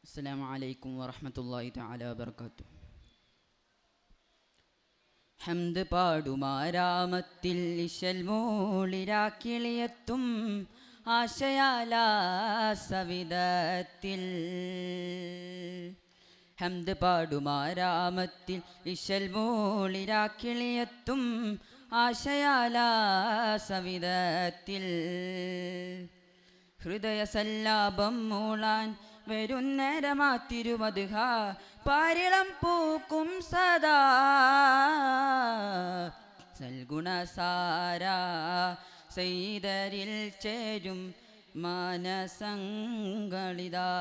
السلام عليكم ورحمة الله تعالى وبركاته. ഹംദ് പാടുമാരാമത്തിൽ ഇശൽ മൂളിരാക്കിളിയെത്തും ആശയാലാസവിധത്തിൽ. ഹംദ് പാടുമാരാമത്തിൽ ഇശൽ മൂളിരാക്കിളിയെത്തും ആശയാലാസവിധത്തിൽ. ഹൃദയ സല്ലാപം മൂളാൻ വരുന്നേരമാത്തിരുമതുഹ പാരിളം പൂക്കും സദാ സൽഗുണസാര സൈതരിൽ ചേരും മാനസങ്ങളിതാ.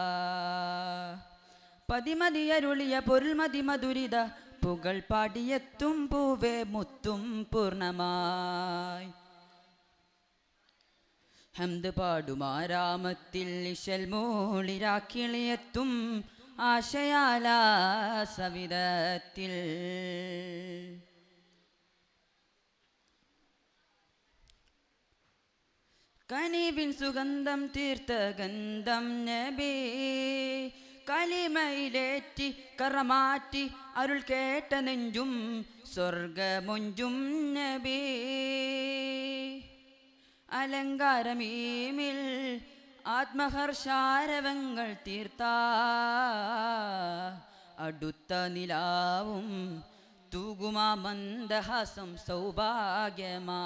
പതിമതിയരുളിയ പൊരുൾമതി മധുരിത പുകൾ പാടിയെത്തും പൂവേ മുത്തും പൂർണ്ണമായി. ഹംദ് പാടുമാരാമത്തിൽ ഇശൽ മൂളിരാക്കിളിയെത്തും ആശയാലാസവിധത്തിൽ. കനിവിൻ സുഗന്ധം തീർത്ത ഗന്ധം നബി കലിമയിലേറ്റി കറമാറ്റി അരുൾ കേട്ട നെഞ്ചും സ്വർഗമൊഞ്ചും നബി. അലങ്കാരമീമിൽ ആത്മഹർഷാരവങ്ങൾ തീർത്ത അടുത്ത നിലാവും തൂകുമാ മന്ദഹാസം സൗഭാഗ്യമാ.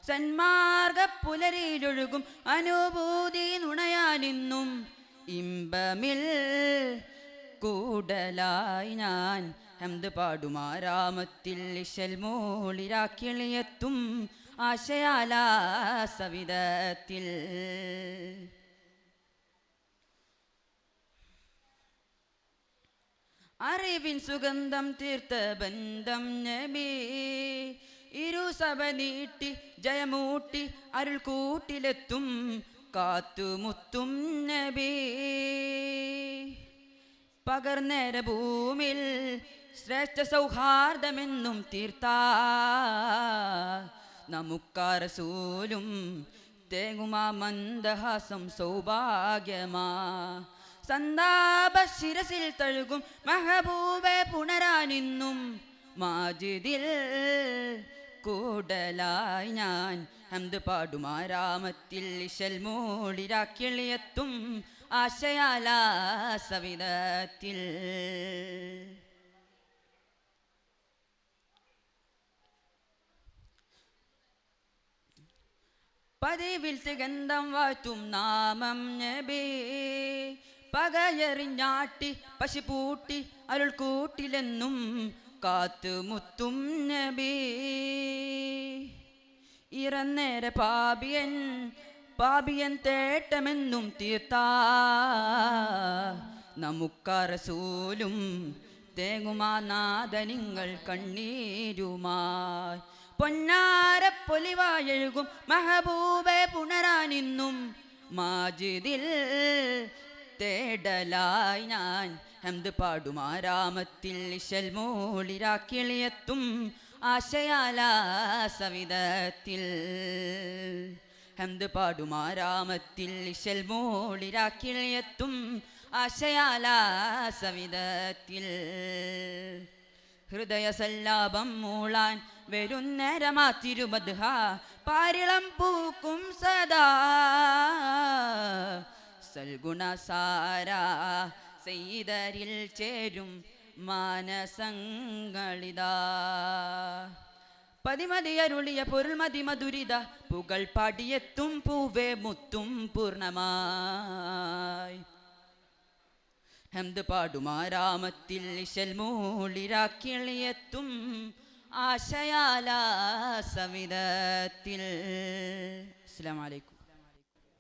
സന്മാർഗ പുലരിയിലൊഴുകും അനുഭൂതി നുണയാനിന്നും ഇമ്പമിൽ കൂടലായി ഞാൻ. ഹംദ് പാടുമാരാമത്തിൽ ഇശൽ മൂളിരാക്കിളിയെത്തും ആശയാലാസവിധത്തിൽ. അറിവിൻ സുഗന്ധം തീർത്ത ബന്ധം നബി ഇരുസഭ നീട്ടി ജയമൂട്ടി അരുൾ കൂട്ടിലെത്തും കാത്തുമുത്തും നബി. പകർന്നേര ഭൂമിൽ ശ്രേഷ്ഠ സൗഹാർദ്ദമെന്നും തീർത്ത നമുക്കാരസൂലും തേങ്ങുമാ മന്ദഹാസം സൗഭാഗ്യമാ. സന്താപ ശിരസിൽ തഴുകും മഹബൂബെ പുണരാനിന്നും മാജിദിൽ കൂടലായി ഞാൻ. ഹംദ് പാടുമാരാമത്തിൽ ഇശൽ മൂളിരാക്കിളിയെത്തും ആശയാലാസവിധത്തിൽ. പതിവിൽ സുഗന്ധം വാഴ്ത്തും നാമം നബി പകയറിഞ്ഞാട്ടി പശുപൂട്ടി അരുൾ കൂട്ടിലെന്നും കാത്തുമുത്തും നബി. ഇറന്നേര പാപിയൻ തേട്ടമെന്നും തീർത്ത നമുക്കറസൂലും തേങ്ങുമാ നാദനിങ്ങൾ കണ്ണീരുമായി. പൊന്നാര പൊലിവായെഴുകും മഹബൂബെ പുണരാനിന്നും മാജിദിൽ തേടലായി ഞാൻ. ഹംദ് പാടുമാരാമത്തിൽ ഇശൽ മൂളിരാക്കിളിയെത്തും ആശയാലാസവിധത്തിൽ. ഹംദ് പാടുമാരാമത്തിൽ ഇശൽ മൂളിരാക്കിളിയെത്തും ആശയാലാസവിധത്തിൽ. ഹൃദയ സല്ലാപം മൂളാൻ വരുന്നേരമാത്തിരുമദ്ഹ പാരിളം പൂക്കും സദാ സൽഗുണസാര സൈതരിൽ ചേരും മാനസങ്ങളിതാ. പതിമതിയരുളിയ പൊരുൾമതി മധുരിത പുകൾ പാടിയെത്തും പൂവേ മുത്തും പൂർണ്ണമായി. ഹംദ് പാടുമാരാമത്തിൽ ഇശൽ മൂളിരാക്കിളിയെത്തും ആശയാലാസവിധത്തിൽ. അസ്സലാമു അലൈക്കും.